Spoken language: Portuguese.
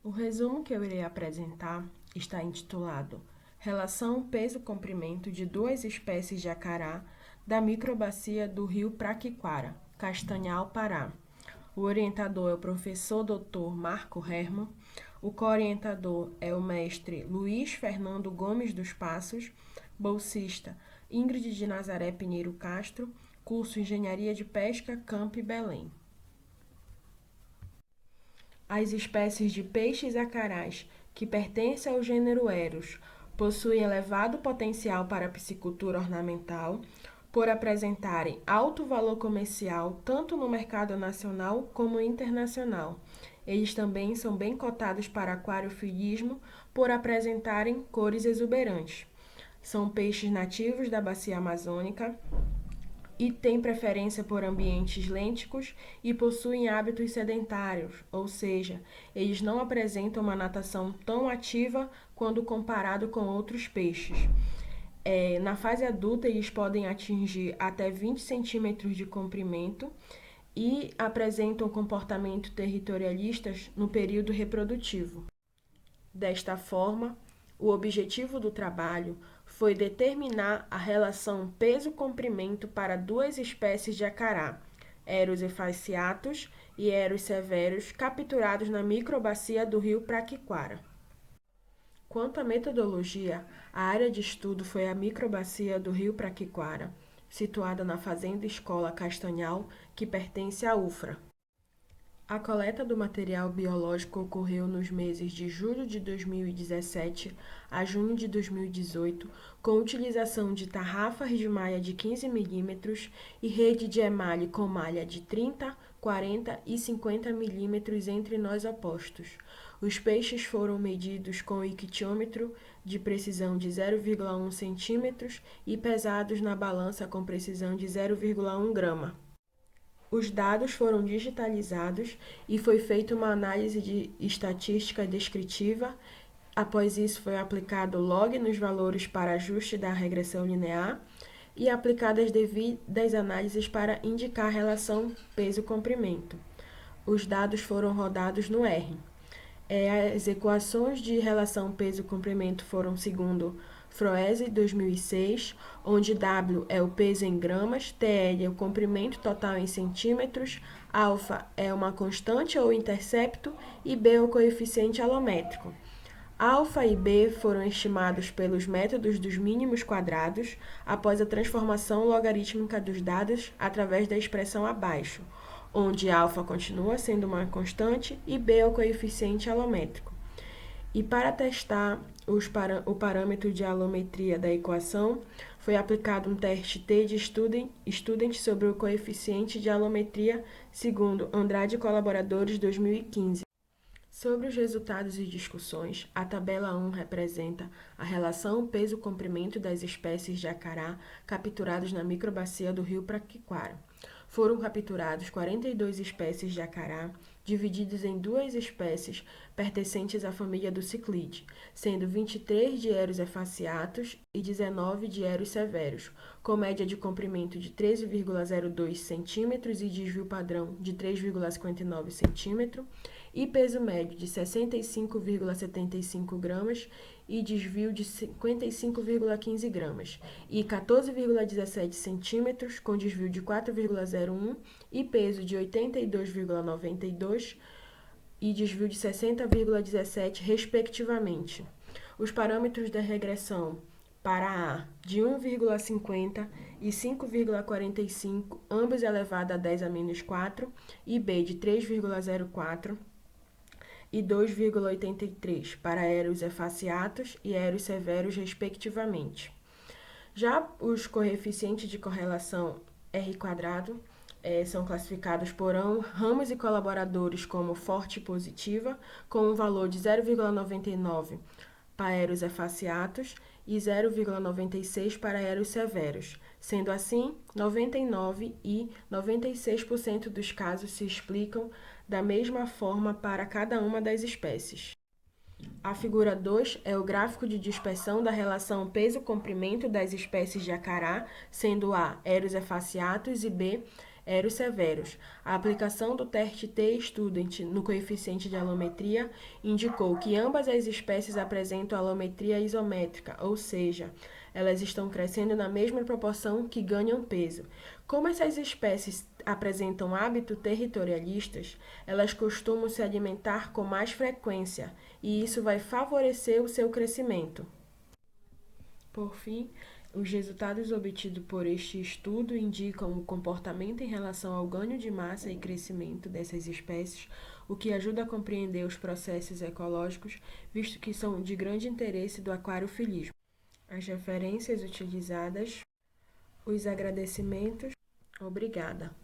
O resumo que eu irei apresentar está intitulado Relação peso-comprimento de duas espécies de acará da microbacia do rio Praquiquara, Castanhal, Pará. O orientador é o professor Dr. Marco Herman. O co-orientador é o mestre Luiz Fernando Gomes dos Passos, bolsista Ingrid de Nazaré Pinheiro Castro, curso Engenharia de Pesca, Camp Belém. As espécies de peixes acarás que pertencem ao gênero Eros possuem elevado potencial para a piscicultura ornamental, por apresentarem alto valor comercial tanto no mercado nacional como internacional. Eles também são bem cotados para aquariofilismo por apresentarem cores exuberantes. São peixes nativos da bacia amazônica e têm preferência por ambientes lênticos e possuem hábitos sedentários, ou seja, eles não apresentam uma natação tão ativa quando comparado com outros peixes. Na fase adulta, eles podem atingir até 20 centímetros de comprimento e apresentam comportamento territorialistas no período reprodutivo. Desta forma, o objetivo do trabalho foi determinar a relação peso-comprimento para duas espécies de acará, Eros efasciatus e Eros severus, capturados na microbacia do rio Praquiquara. Quanto à metodologia, a área de estudo foi a microbacia do rio Praquiquara, situada na Fazenda Escola Castanhal, que pertence à UFRA. A coleta do material biológico ocorreu nos meses de julho de 2017 a junho de 2018, com utilização de tarrafas de malha de 15 milímetros e rede de emalhe com malha de 30, 40 e 50 milímetros entre nós opostos. Os peixes foram medidos com ictiômetro de precisão de 0,1 centímetros e pesados na balança com precisão de 0,1 grama. Os dados foram digitalizados e foi feita uma análise de estatística descritiva. Após isso, foi aplicado log nos valores para ajuste da regressão linear e aplicadas devidas análises para indicar a relação peso-comprimento. Os dados foram rodados no R. As equações de relação peso-comprimento foram segundo Froese 2006, onde W é o peso em gramas, TL é o comprimento total em centímetros, alfa é uma constante ou intercepto e B é o coeficiente alométrico. Alfa e B foram estimados pelos métodos dos mínimos quadrados após a transformação logarítmica dos dados através da expressão abaixo, onde alfa continua sendo uma constante e B é o coeficiente alométrico. E para testar o parâmetro de alometria da equação, foi aplicado um teste T de student sobre o coeficiente de alometria segundo Andrade e colaboradores 2015. Sobre os resultados e discussões, a tabela 1 representa a relação peso-comprimento das espécies de acará capturadas na microbacia do rio Praquiquara. Foram capturados 42 espécies de acará, divididas em duas espécies pertencentes à família do ciclide, sendo 23 de Eros efasciatus e 19 de Eros severus, com média de comprimento de 13,02 cm e desvio padrão de 3,59 cm, e peso médio de 65,75 gramas e desvio de 55,15 gramas, e 14,17 centímetros com desvio de 4,01 e peso de 82,92 e desvio de 60,17, respectivamente. Os parâmetros da regressão para A de 1,50 e 5,45, ambos elevados a 10 a menos 4, e B de 3,04 e 2,83 para Eros efasciatus e Eros severus, respectivamente. Já os coeficientes de correlação R² são classificados por ramos e colaboradores como forte e positiva, com um valor de 0,99 para Eros efasciatus e 0,96 para Eros severus. Sendo assim, 99% e 96% dos casos se explicam da mesma forma para cada uma das espécies. A figura 2 é o gráfico de dispersão da relação peso-comprimento das espécies de acará, sendo A Eros efasciatus e B Eros Severus. A aplicação do teste T-Student no coeficiente de alometria indicou que ambas as espécies apresentam alometria isométrica, ou seja, elas estão crescendo na mesma proporção que ganham peso. Como essas espécies apresentam hábitos territorialistas, elas costumam se alimentar com mais frequência, e isso vai favorecer o seu crescimento. Por fim, os resultados obtidos por este estudo indicam o comportamento em relação ao ganho de massa e crescimento dessas espécies, o que ajuda a compreender os processos ecológicos, visto que são de grande interesse do aquariofilismo. As referências utilizadas, os agradecimentos. Obrigada.